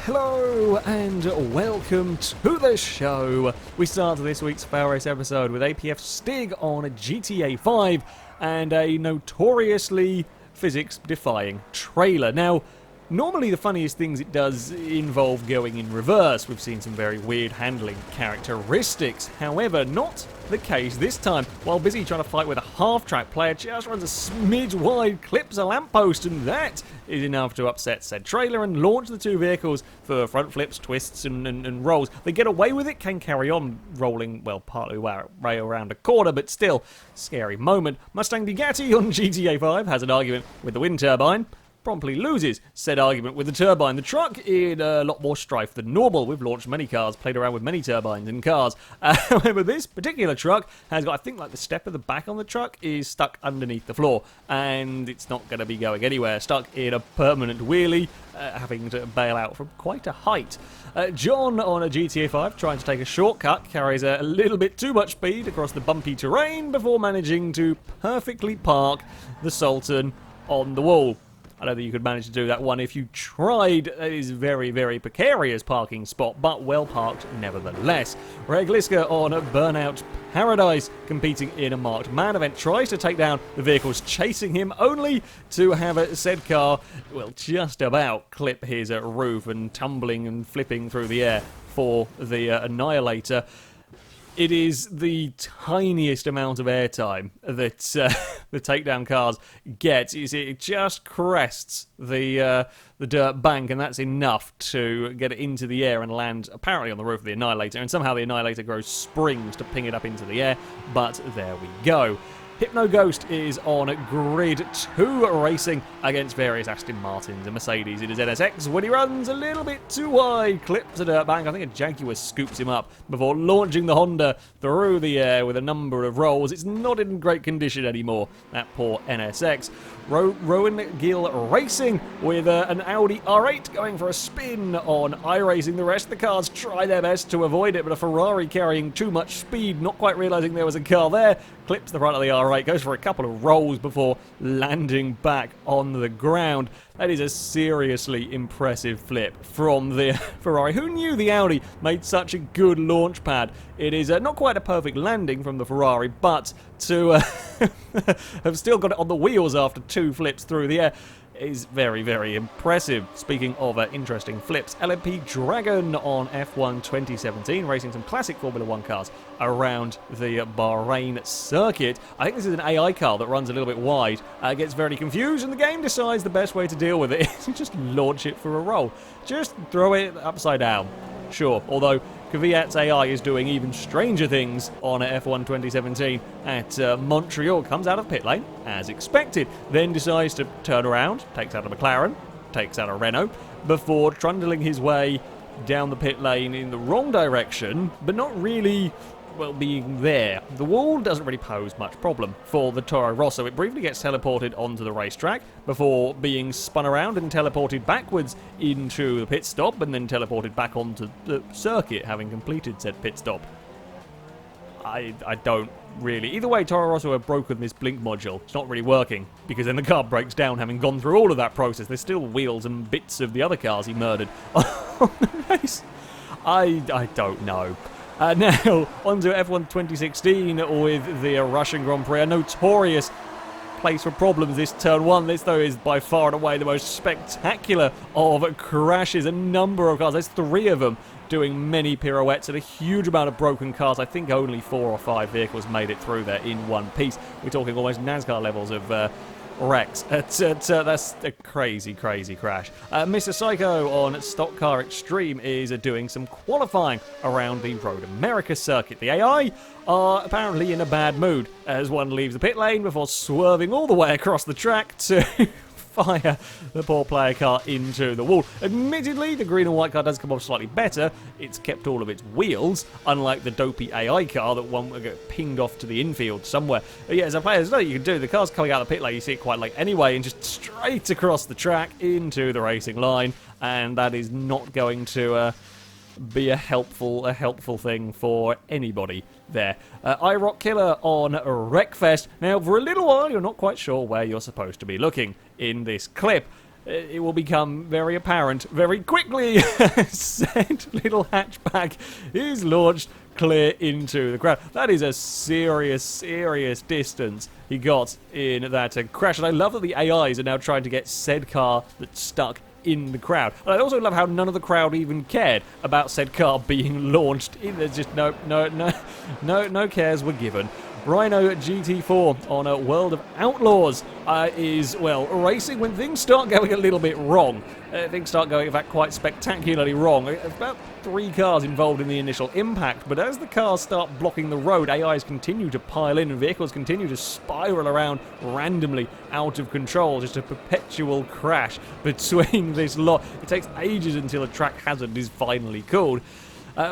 Hello and welcome to the show. We start this week's FailRace episode with APF Stig on GTA 5 and a notoriously physics-defying trailer. Now, normally the funniest things it does involve going in reverse. We've seen some very weird handling characteristics. However, not the case this time. While busy trying to fight with a half-track, player just runs a smidge wide, clips a lamppost, and that is enough to upset said trailer and launch the two vehicles for front flips, twists, and rolls. They get away with it, can carry on rolling, well, partly way around a corner, but still, scary moment. Mustang Bugatti on GTA 5 has an argument with the wind turbine, promptly loses said argument with the turbine. The truck in a lot more strife than normal. We've launched many cars, played around with many turbines in cars. However, this particular truck has got, I think, like the step of the back on the truck is stuck underneath the floor, and it's not going to be going anywhere. Stuck in a permanent wheelie, having to bail out from quite a height. John on a GTA 5 trying to take a shortcut carries a little bit too much speed across the bumpy terrain before managing to perfectly park the Sultan on the wall. I don't think you could manage to do that one if you tried. It is very, very precarious parking spot, but well parked nevertheless. Regliska on a Burnout Paradise, competing in a marked man event, tries to take down the vehicles chasing him, only to have a said car, well, just about clip his roof and tumbling and flipping through the air for the Annihilator. It is the tiniest amount of airtime that the takedown cars get. It just crests the dirt bank, and that's enough to get it into the air and land apparently on the roof of the Annihilator. And somehow the Annihilator grows springs to ping it up into the air, but there we go. Hypno Ghost is on Grid 2 racing against various Aston Martins and Mercedes. It is NSX when he runs a little bit too wide, clips a dirt bank. I think a Jaguar scoops him up before launching the Honda through the air with a number of rolls. It's not in great condition anymore, that poor NSX. Rowan Gill racing with an Audi R8 going for a spin on iRacing. The rest of the cars try their best to avoid it, but a Ferrari carrying too much speed, not quite realising there was a car there, clips the front of the R8, goes for a couple of rolls before landing back on the ground. That is a seriously impressive flip from the Ferrari. Who knew the Audi made such a good launch pad? It is not quite a perfect landing from the Ferrari, but to have still got it on the wheels after two flips through the air is very, very impressive. Speaking of interesting flips, LMP Dragon on F1 2017, racing some classic Formula 1 cars around the Bahrain circuit. I think this is an AI car that runs a little bit wide, gets very confused, and the game decides the best way to deal with it is to just launch it for a roll. Just throw it upside down. Sure, although Kvyat's AI is doing even stranger things on F1 2017 at Montreal. Comes out of pit lane, as expected, then decides to turn around, takes out a McLaren, takes out a Renault, before trundling his way down the pit lane in the wrong direction, but not really, well, being there. The wall doesn't really pose much problem for the Toro Rosso. It briefly gets teleported onto the racetrack before being spun around and teleported backwards into the pit stop, and then teleported back onto the circuit, having completed said pit stop. I don't really. Either way, Toro Rosso have broken this blink module. It's not really working, because then the car breaks down having gone through all of that process. There's still wheels and bits of the other cars he murdered on the race. I don't know. Now, on to F1 2016 with the Russian Grand Prix. A notorious place for problems this turn one. This, though, is by far and away the most spectacular of crashes. A number of cars, there's three of them, doing many pirouettes and a huge amount of broken cars. I think only 4 or 5 vehicles made it through there in one piece. We're talking almost NASCAR levels of wrecks. That's a crazy, crazy crash. Mr. Psycho on Stock Car Extreme is doing some qualifying around the Road America circuit. The AI are apparently in a bad mood as one leaves the pit lane before swerving all the way across the track to fire the poor player car into the wall. Admittedly, the green and white car does come off slightly better. It's kept all of its wheels, unlike the dopey AI car that one will get pinged off to the infield somewhere. But yeah, as a player, there's nothing you can do. The car's coming out of the pit lane, you see it quite late anyway, and just straight across the track into the racing line, and that is not going to be a helpful thing for anybody there. iRock Killer on Wreckfest. Now, for a little while, you're not quite sure where you're supposed to be looking in this clip. it will become very apparent very quickly. Said little hatchback is launched clear into the crowd. That is a serious distance he got in that crash. And I love that the AIs are now trying to get said car that's stuck in the crowd. And I also love how none of the crowd even cared about said car being launched in. There's just no cares were given. Rhino GT4 on a World of Outlaws is, well, racing when things start going a little bit wrong. Things start going, in fact, quite spectacularly wrong. About 3 cars involved in the initial impact, but as the cars start blocking the road, AIs continue to pile in and vehicles continue to spiral around randomly out of control. Just a perpetual crash between this lot. It takes ages until a track hazard is finally called.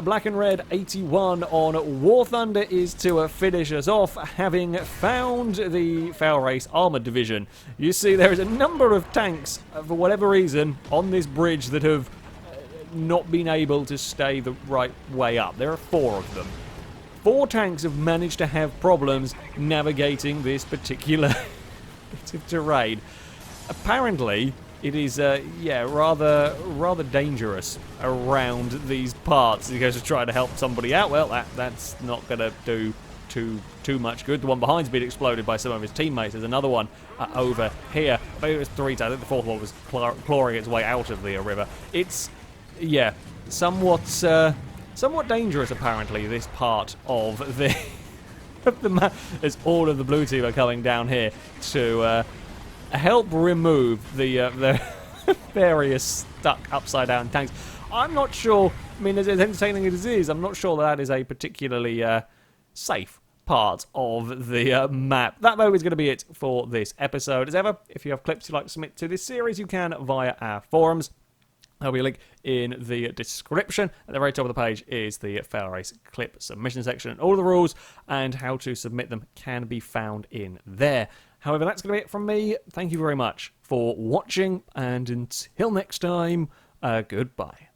Black and Red 81 on War Thunder is to finish us off, having found the FailRace Armoured Division. You see, there is a number of tanks, for whatever reason, on this bridge that have not been able to stay the right way up. There are 4 of them. 4 tanks have managed to have problems navigating this particular bit of terrain. Apparently, it is, rather dangerous around these parts. He goes to try to help somebody out. Well, that's not going to do too much good. The one behind's been exploded by some of his teammates. There's another one over here. Maybe it was 3 times. I think the 4th one was clawing its way out of the river. It's, somewhat dangerous, apparently, this part of the, of the map, as all of the blue team are coming down here to help remove the various stuck upside down tanks. I'm not sure, I mean, as entertaining as it is, I'm not sure that is a particularly safe part of the map. That, though, is going to be it for this episode. As ever, if you have clips you'd like to submit to this series, you can via our forums. There'll be a link in the description. At the very top of the page is the FailRace clip submission section. All of the rules and how to submit them can be found in there. However, that's going to be it from me. Thank you very much for watching, and until next time, goodbye.